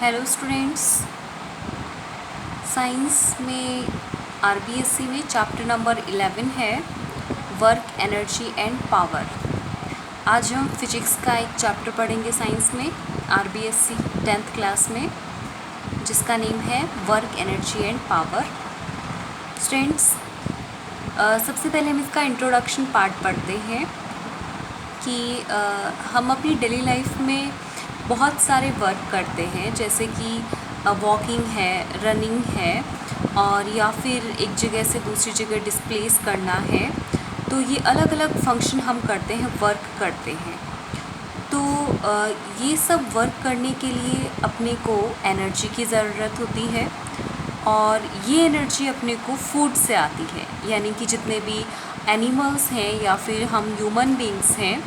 Hello students. Science में RBSC में chapter number 11 है वर्क, एनर्जी एंड पावर। आज हम फिजिक्स का एक चैप्टर पढ़ेंगे साइंस में आरबीएससी 10th क्लास में, जिसका नेम है work, energy and power. Students, सबसे पहले हम इसका इंट्रोडक्शन पार्ट पढ़ते हैं कि हम अपनी डेली लाइफ में बहुत सारे वर्क करते हैं, जैसे कि वॉकिंग है, रनिंग है, और या फिर एक जगह से दूसरी जगह डिस्प्लेस करना है। तो ये अलग अलग फंक्शन हम करते हैं, वर्क करते हैं। तो ये सब वर्क करने के लिए अपने को एनर्जी की ज़रूरत होती है, और ये एनर्जी अपने को फूड से आती है। यानी कि जितने भी एनिमल्स हैं या फिर हम ह्यूमन बींग्स हैं,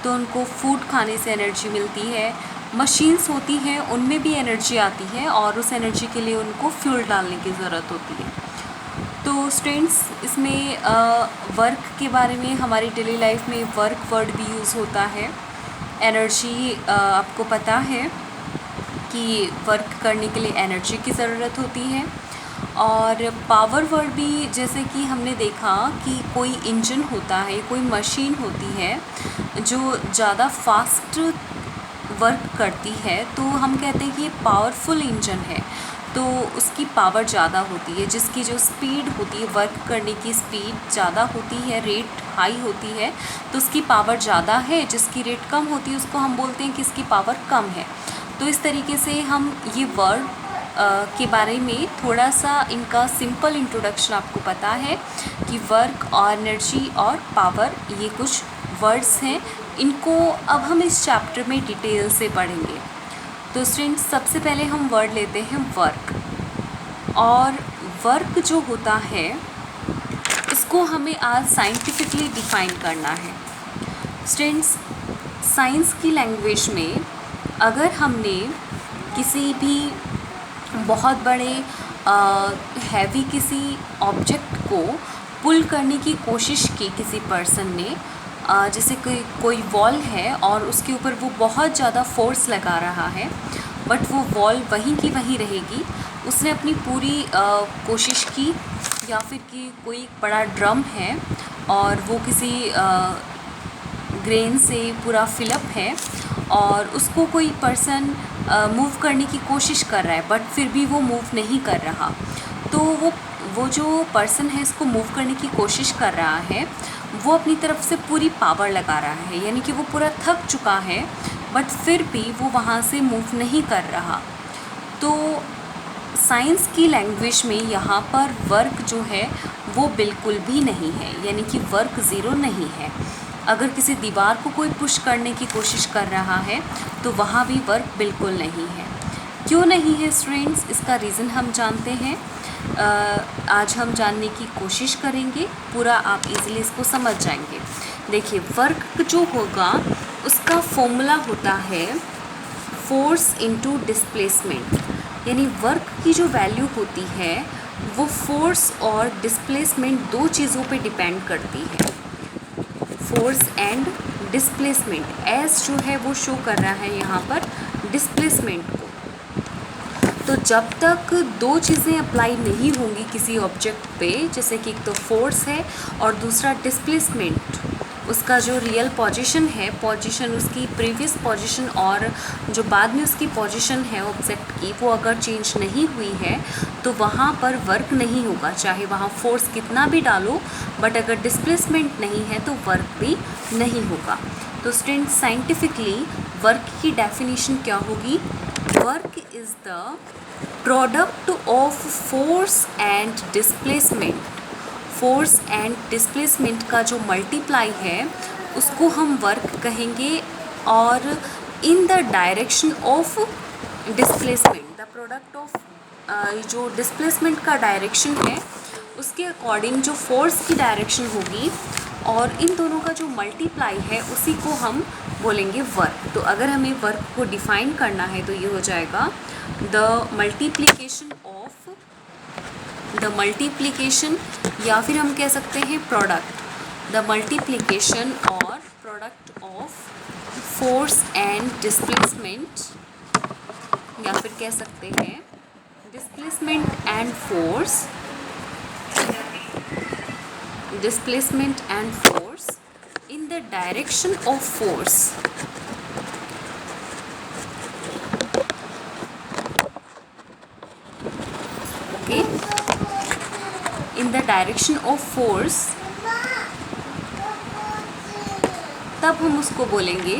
तो उनको फूड खाने से एनर्जी मिलती है। मशीन्स होती हैं, उनमें भी एनर्जी आती है, और उस एनर्जी के लिए उनको फ्यूल डालने की ज़रूरत होती है। तो स्टूडेंट्स, इसमें वर्क के बारे में हमारी डेली लाइफ में वर्क वर्ड भी यूज़ होता है। एनर्जी, आपको पता है कि वर्क करने के लिए एनर्जी की ज़रूरत होती है। और पावर वर्ड भी, जैसे कि हमने देखा कि कोई इंजन होता है, कोई मशीन होती है जो ज़्यादा फास्ट वर्क करती है, तो हम कहते हैं कि ये पावरफुल इंजन है। तो उसकी पावर ज़्यादा होती है, जिसकी जो स्पीड होती है, वर्क करने की स्पीड ज़्यादा होती है, रेट हाई होती है, तो उसकी पावर ज़्यादा है। जिसकी रेट कम होती है उसको हम बोलते हैं कि इसकी पावर कम है। तो इस तरीके से हम ये वर्ड के बारे में थोड़ा सा इनका सिंपल इंट्रोडक्शन आपको पता है कि वर्क और एनर्जी और पावर ये कुछ वर्ड्स हैं। इनको अब हम इस चैप्टर में डिटेल से पढ़ेंगे। तो स्टूडेंट्स, सबसे पहले हम वर्ड लेते हैं वर्क। और वर्क जो होता है, इसको हमें आज साइंटिफिकली डिफ़ाइन करना है। स्टूडेंट्स, साइंस की लैंग्वेज में अगर हमने किसी भी बहुत बड़े हैवी किसी ऑब्जेक्ट को पुल करने की कोशिश की किसी पर्सन ने, जैसे कोई वॉल है और उसके ऊपर वो बहुत ज़्यादा फोर्स लगा रहा है, बट वो वॉल वहीं की वहीं रहेगी। उसने अपनी पूरी कोशिश की। या फिर कि कोई बड़ा ड्रम है और वो किसी ग्रेन से पूरा फिलअप है, और उसको कोई पर्सन मूव करने की कोशिश कर रहा है, बट फिर भी वो मूव नहीं कर रहा। तो वो जो पर्सन है इसको मूव करने की कोशिश कर रहा है, वो अपनी तरफ से पूरी पावर लगा रहा है, यानी कि वो पूरा थक चुका है, बट फिर भी वो वहाँ से मूव नहीं कर रहा। तो साइंस की लैंग्वेज में यहाँ पर वर्क जो है वो बिल्कुल भी नहीं है, यानी कि वर्क ज़ीरो नहीं है। अगर किसी दीवार को कोई पुश करने की कोशिश कर रहा है तो वहाँ भी वर्क बिल्कुल नहीं है। क्यों नहीं है स्टूडेंट्स, इसका रीज़न हम जानते हैं। आज हम जानने की कोशिश करेंगे, पूरा आप इजीली इसको समझ जाएंगे। देखिए, वर्क जो होगा उसका फॉर्मूला होता है फोर्स इनटू डिस्प्लेसमेंट। यानी वर्क की जो वैल्यू होती है वो फोर्स और डिस्प्लेसमेंट दो चीज़ों पे डिपेंड करती है। फोर्स एंड डिस्प्लेसमेंट, एस जो है वो शो कर रहा है यहाँ पर डिस्प्लेसमेंट को। तो जब तक दो चीज़ें अप्लाई नहीं होंगी किसी ऑब्जेक्ट पे, जैसे कि एक तो फोर्स है और दूसरा डिस्प्लेसमेंट, उसका जो रियल पोजीशन है, पोजीशन उसकी प्रीवियस पोजीशन और जो बाद में उसकी पोजीशन है ऑब्जेक्ट की, वो अगर चेंज नहीं हुई है तो वहाँ पर वर्क नहीं होगा। चाहे वहाँ फोर्स कितना भी डालो, बट अगर डिस्प्लेसमेंट नहीं है तो वर्क भी नहीं होगा। तो स्टूडेंट, साइंटिफिकली वर्क की डेफिनेशन क्या होगी? Work is the product of force and displacement. Force and displacement का जो मल्टीप्लाई है उसको हम वर्क कहेंगे, और in the direction of displacement, the product of जो डिस्प्लेसमेंट का डायरेक्शन है उसके अकॉर्डिंग जो फोर्स की डायरेक्शन होगी, और इन दोनों का जो मल्टीप्लाई है उसी को हम बोलेंगे वर्क। तो अगर हमें वर्क को डिफाइन करना है तो ये हो जाएगा द मल्टीप्लिकेशन, या फिर हम कह सकते हैं प्रोडक्ट, द मल्टीप्लिकेशन और product of force and displacement या फिर कह सकते हैं displacement and force, displacement and force in the direction of force. Okay, in the direction of force, तब हम उसको बोलेंगे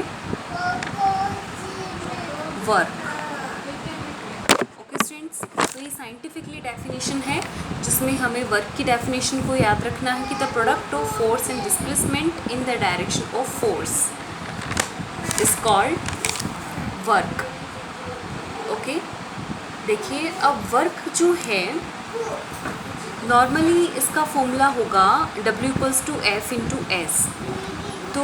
वर्क। ओके स्टूडेंट्स, तो ये साइंटिफिकली डेफिनेशन है जिसमें हमें वर्क की डेफिनेशन को याद रखना है कि the product of force and displacement in the direction of force is called work. Okay, देखिए अब वर्क जो है नॉर्मली इसका फॉर्मूला होगा W=F/S। तो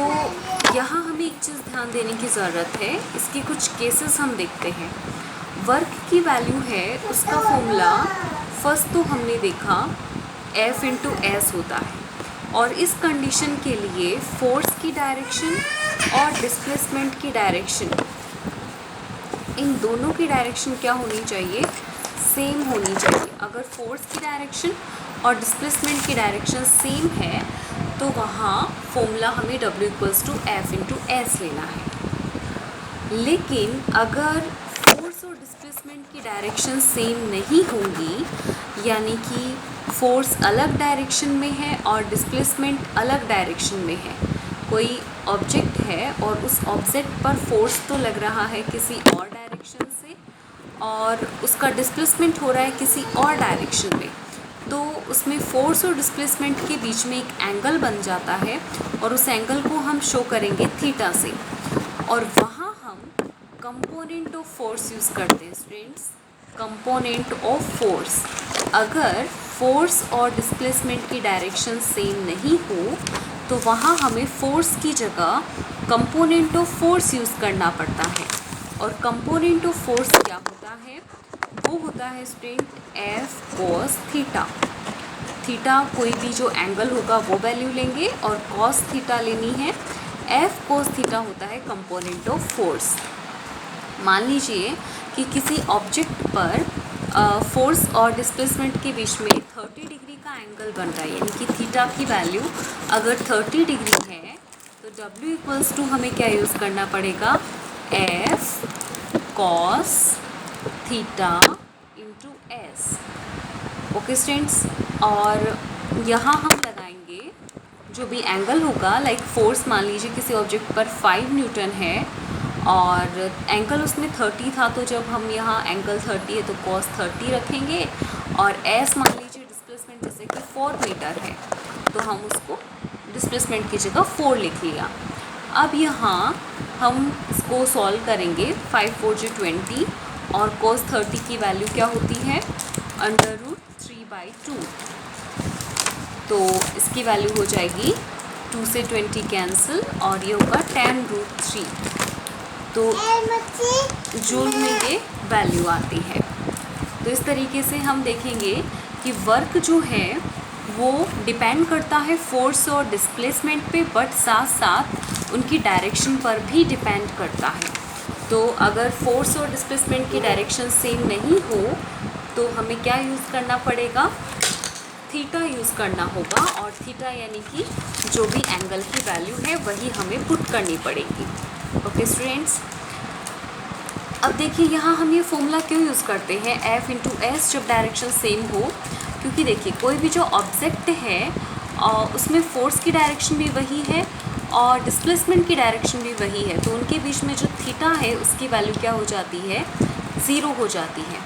यहाँ हमें एक चीज़ ध्यान देने की ज़रूरत है, इसके कुछ केसेस हम देखते हैं। वर्क की वैल्यू है उसका फॉर्मूला फर्स्ट तो हमने देखा F/S होता है, और इस कंडीशन के लिए फोर्स की डायरेक्शन और डिस्प्लेसमेंट की डायरेक्शन, इन दोनों की डायरेक्शन क्या होनी चाहिए, सेम होनी चाहिए। अगर फोर्स की डायरेक्शन और डिस्प्लेसमेंट की डायरेक्शन सेम है तो वहाँ फॉर्मूला हमें W=F/S लेना है। लेकिन अगर फोर्स और डिस्प्लेसमेंट की डायरेक्शन सेम नहीं होंगी, यानी कि फोर्स अलग डायरेक्शन में है और डिस्प्लेसमेंट अलग डायरेक्शन में है, कोई ऑब्जेक्ट है और उस ऑब्जेक्ट पर फोर्स तो लग रहा है किसी और डायरेक्शन से और उसका डिस्प्लेसमेंट हो रहा है किसी और डायरेक्शन में, तो उसमें फोर्स और डिस्प्लेसमेंट के बीच में एक एंगल बन जाता है और उस एंगल को हम शो करेंगे थीटा से, और वहाँ हम कंपोनेंट ऑफ फोर्स यूज़ करते हैं स्टूडेंट्स। कंपोनेंट ऑफ फोर्स, अगर फोर्स और डिस्प्लेसमेंट की डायरेक्शन सेम नहीं हो तो वहाँ हमें फोर्स की जगह कंपोनेंट ऑफ फोर्स यूज़ करना पड़ता है। और कंपोनेंट ऑफ फोर्स क्या होता है, वो होता है student F cos theta. Theta कोई भी जो एंगल होगा वो वैल्यू लेंगे और cos थीटा लेनी है। F cos थीटा होता है कंपोनेंट ऑफ फोर्स। मान लीजिए कि किसी ऑब्जेक्ट पर फोर्स और डिस्प्लेसमेंट के बीच में 30 डिग्री का एंगल बन रहा है, यानी कि थीटा की वैल्यू अगर 30 डिग्री है तो W हमें क्या यूज़ करना पड़ेगा, F cos theta into S। Okay students, और यहाँ हम लगाएंगे जो भी एंगल होगा, लाइक फोर्स मान लीजिए किसी ऑब्जेक्ट पर 5 न्यूटन है और एंगल उसमें 30 था, तो जब हम यहाँ एंगल 30 है तो cos 30 रखेंगे, और S मान लीजिए डिस्प्लेसमेंट जैसे कि 4 मीटर है तो हम उसको डिस्प्लेसमेंट की जगह 4 लिख लिया। अब यहाँ हम इसको सॉल्व करेंगे, 5 4 जो 20 और cos 30 की वैल्यू क्या होती है, √3/2, तो इसकी वैल्यू हो जाएगी 2 से 20 कैंसिल और ये होगा tan√3, तो जूल में ये वैल्यू आती है। तो इस तरीके से हम देखेंगे कि वर्क जो है वो डिपेंड करता है फोर्स और डिस्प्लेसमेंट पे, बट साथ साथ उनकी डायरेक्शन पर भी डिपेंड करता है। तो अगर फोर्स और डिस्प्लेसमेंट की डायरेक्शन सेम नहीं हो तो हमें क्या यूज़ करना पड़ेगा, थीटा यूज़ करना होगा, और थीटा यानी कि जो भी एंगल की वैल्यू है वही हमें पुट करनी पड़ेगी। ओके स्टूडेंट्स, अब देखिए यहाँ हम ये फॉर्मूला क्यों यूज़ करते हैं F/S जब डायरेक्शन सेम हो, क्योंकि देखिए कोई भी जो ऑब्जेक्ट है उसमें फोर्स की डायरेक्शन भी वही है और डिस्प्लेसमेंट की डायरेक्शन भी वही है, तो उनके बीच में जो थीटा है उसकी वैल्यू क्या हो जाती है, 0 हो जाती है।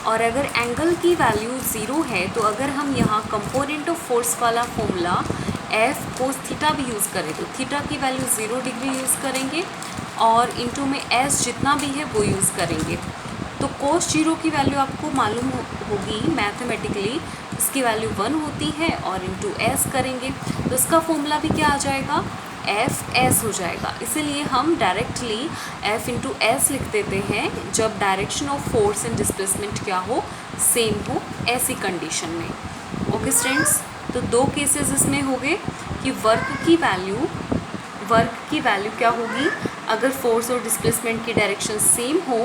और अगर एंगल की वैल्यू 0 है तो अगर हम यहाँ कंपोनेंट ऑफ फोर्स वाला फॉर्मूला F cos थीटा भी यूज़ करें तो थीटा की वैल्यू 0 डिग्री यूज़ करेंगे और इनटू में S जितना भी है वो यूज़ करेंगे। तो cos 0 की वैल्यू आपको मालूम होगी मैथमेटिकली, इसकी वैल्यू 1 होती है और इनटू S करेंगे तो इसका फॉर्मूला भी क्या आ जाएगा, F/S हो जाएगा। इसीलिए हम डायरेक्टली F/S लिख देते हैं जब direction of force and displacement क्या हो, सेम हो, ऐसी कंडीशन में। ओके स्टूडेंट्स, तो 2 केसेस इसमें हो गए कि वर्क की वैल्यू क्या होगी, अगर फोर्स और डिस्प्लेसमेंट की डायरेक्शन सेम हो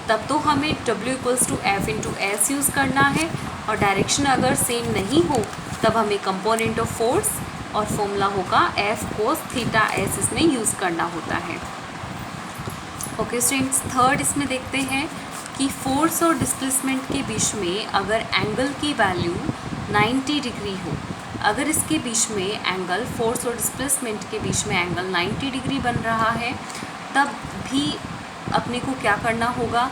तब तो हमें W equals to F into S use करना है, और डायरेक्शन अगर सेम नहीं हो तब हमें कंपोनेंट ऑफ फोर्स और फॉर्मूला होगा F कोस थीटा एस इसमें यूज़ करना होता है। ओके स्टूडेंट्स, थर्ड इसमें देखते हैं कि फोर्स और डिस्प्लेसमेंट के बीच में अगर एंगल की वैल्यू 90 डिग्री हो, अगर इसके बीच में एंगल, फोर्स और डिस्प्लेसमेंट के बीच में एंगल 90 डिग्री बन रहा है, तब भी अपने को क्या करना होगा,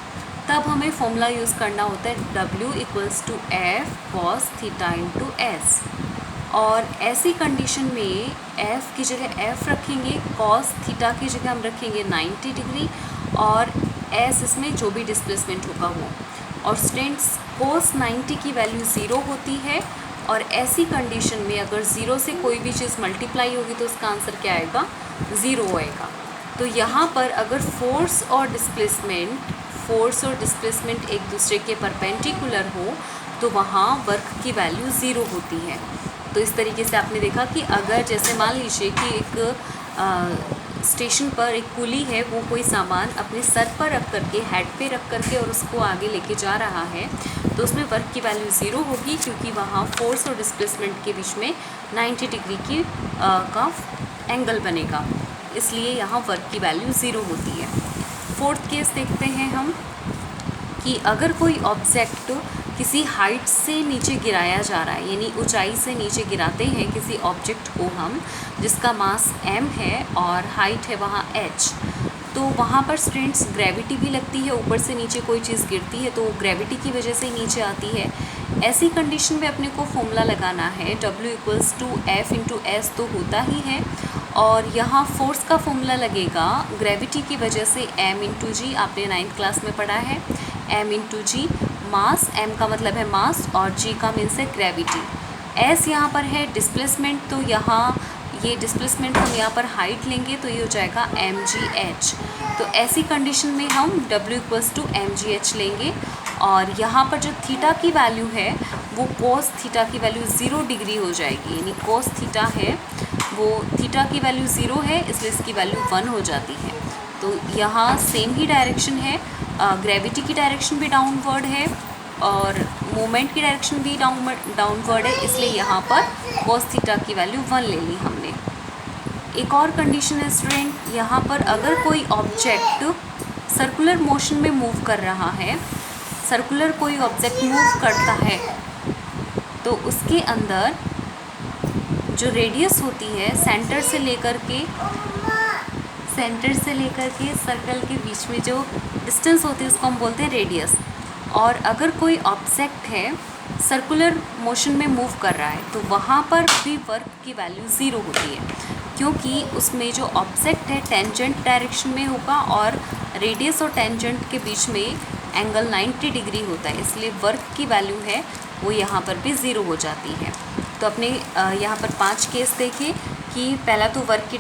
तब हमें फॉर्मूला यूज़ करना होता है W equals to F cos theta into S. और ऐसी कंडीशन में F की जगह F रखेंगे, कॉस थीटा की जगह हम रखेंगे 90 डिग्री, और S इसमें जो भी डिस्प्लेसमेंट होगा वो। और स्टूडेंट्स, कोस 90 की वैल्यू 0 होती है, और ऐसी कंडीशन में अगर 0 से कोई भी चीज़ मल्टीप्लाई होगी तो उसका आंसर क्या आएगा, 0 आएगा। तो यहाँ पर अगर फोर्स और डिस्प्लेसमेंट एक दूसरे के परपेंडिकुलर हो तो वहाँ वर्क की वैल्यू 0 होती है। तो इस तरीके से आपने देखा कि अगर जैसे मान लीजिए कि एक स्टेशन पर एक कुली है, वो कोई सामान अपने सर पर रख करके, हेड पे रख करके और उसको आगे लेके जा रहा है, तो उसमें वर्क की वैल्यू 0 होगी, क्योंकि वहाँ फोर्स और डिस्प्लेसमेंट के बीच में 90 डिग्री की का एंगल बनेगा, इसलिए यहाँ वर्क की वैल्यू 0 होती है। फोर्थ केस देखते हैं हम कि अगर कोई ऑब्जेक्ट किसी हाइट से नीचे गिराया जा रहा है, यानी ऊंचाई से नीचे गिराते हैं किसी ऑब्जेक्ट को हम, जिसका मास m है और हाइट है वहाँ h, तो वहाँ पर स्टूडेंट्स ग्रेविटी भी लगती है, ऊपर से नीचे कोई चीज़ गिरती है तो ग्रेविटी की वजह से नीचे आती है। ऐसी कंडीशन में अपने को फॉर्मूला लगाना है W equals to F into S, तो होता ही है, और यहाँ फोर्स का फॉर्मूला लगेगा ग्रेविटी की वजह से m इंटू जी, आपने 9th क्लास में पढ़ा है, m इंटू जी, मास, m का मतलब है मास और g का मीन्स है ग्रेविटी। s यहाँ पर है डिस्प्लेसमेंट, तो यहाँ ये डिस्प्लेसमेंट हम यहाँ पर हाइट लेंगे तो ये हो जाएगा mgh। तो ऐसी कंडीशन में हम W इक्वल्स टू mgh लेंगे, और यहाँ पर जो थीटा की वैल्यू है वो कोस थीटा की वैल्यू 0 डिग्री हो जाएगी, यानी कोस थीटा है वो थीटा की वैल्यू 0 है, इसलिए इसकी वैल्यू 1 हो जाती है। तो यहाँ सेम ही डायरेक्शन है, ग्रेविटी की डायरेक्शन भी डाउनवर्ड है और मोमेंट की डायरेक्शन भी डाउनवर्ड है, इसलिए यहाँ पर कोस थीटा की वैल्यू 1 ले ली हमने। एक और कंडीशन है स्टूडेंट, यहाँ पर अगर कोई ऑब्जेक्ट सर्कुलर मोशन में मूव कर रहा है, सर्कुलर कोई ऑब्जेक्ट मूव करता है, तो उसके अंदर जो रेडियस होती है सेंटर से लेकर के सर्कल के बीच में जो डिस्टेंस होती है उसको हम बोलते हैं रेडियस। और अगर कोई ऑब्जेक्ट है सर्कुलर मोशन में मूव कर रहा है तो वहाँ पर भी वर्क की वैल्यू 0 होती है, क्योंकि उसमें जो ऑब्जेक्ट है टेंजेंट डायरेक्शन में होगा और रेडियस और टेंजेंट के बीच में एंगल 90 डिग्री होता है, इसलिए वर्क की वैल्यू है वो यहाँ पर भी 0 हो जाती है। तो अपने यहाँ पर 5 केस देखे कि पहला तो वर्क की